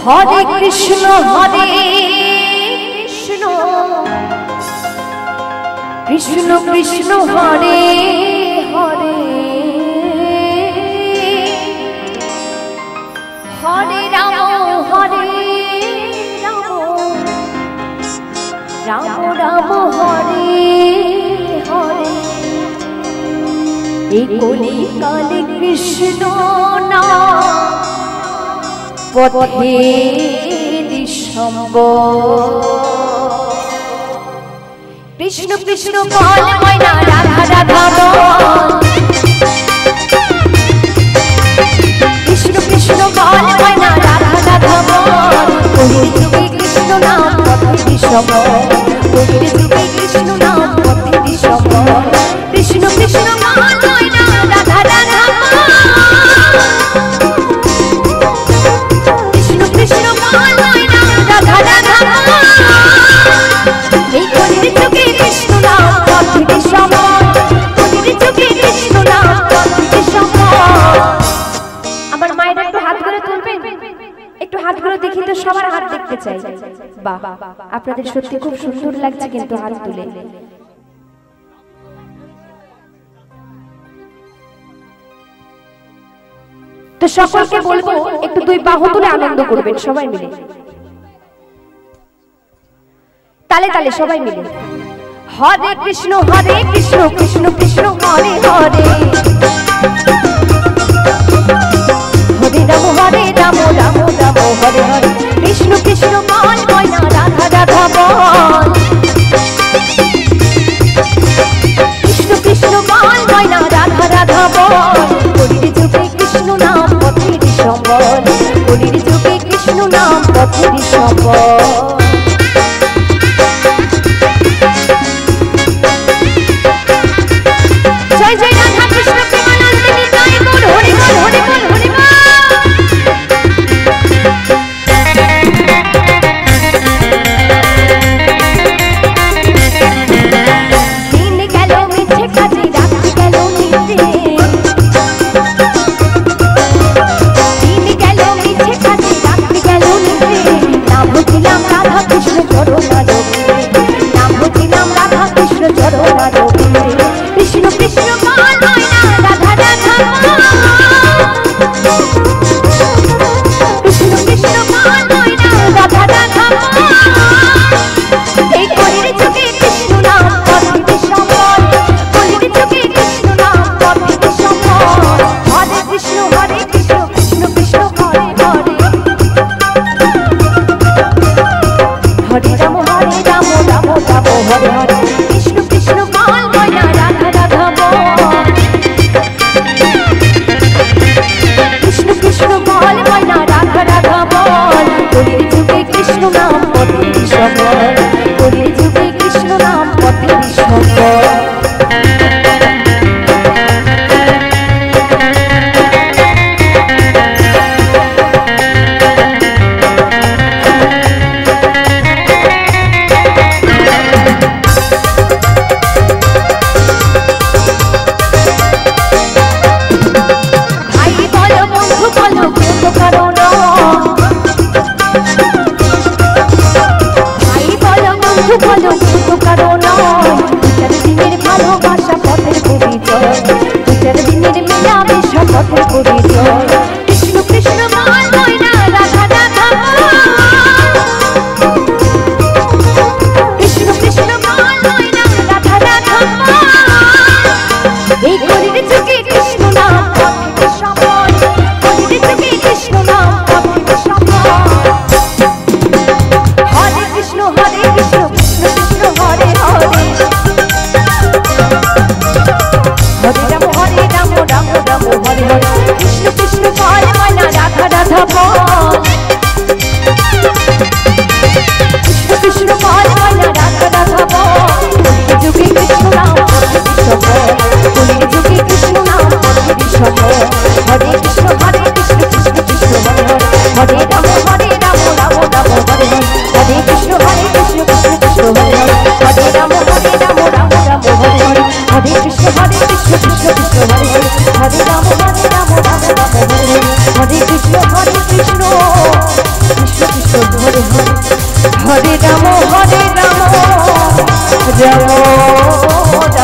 हरे कृष्ण कृष्ण कृष्ण हरे हरे हरे राम राम राम हरे हरे कलि काले कृष्ण नाम पथेरि सम्बल कृष्ण कृष्ण बोल मैना राधा राधा बोल कृष्ण कृष्ण बोल मैना राधा राधा बोल कलिर जुगे कृष्ण नाम पथेरि सम्बल कलिर जुगे कृष्ण नाम पथेरि सम्बल कृष्ण कृष्ण बोल मैना राधा राधा बोल कृष्ण कृष्ण बोल मैना राधा राधा बोल कलिर जुगे कृष्ण नाम पथेरि सम्बल कलिर जुगे कृष्ण नाम पथेरि सम्बल আমার মায়ের একটু হাতগুলো তুলবেন একটু হাতগুলো দেখি তো সবার হাত দেখতে চাই বাহ আপনাদের সত্যি খুব সুন্দর লাগছে কিন্তু হাত তুলে তো সকলকে বলবো একটু দুই বাহু তুলে আনন্দ করবেন সবাই মিলে তালে তালে সবাই মিলে হরে কৃষ্ণ কৃষ্ণ কৃষ্ণ হরে হরে हरे राम राम राम हरे हरे कृष्ण कृष्ण बोल मैना राधा राधा बोल कृष्ण कृष्ण बोल मैना राधा राधा बोल कलिर जुगे कृष्ण नाम पथेरि सम्बल कलिर जुगे कृष्ण नाम पथेरि सम्बल जय जय राधा कृष्ण प्रेमानंदिनी जय बोल हरि बोल हरि बोल हरि बोल कृष्ण कृष्ण बोल রাম হরে রাম রাম রাম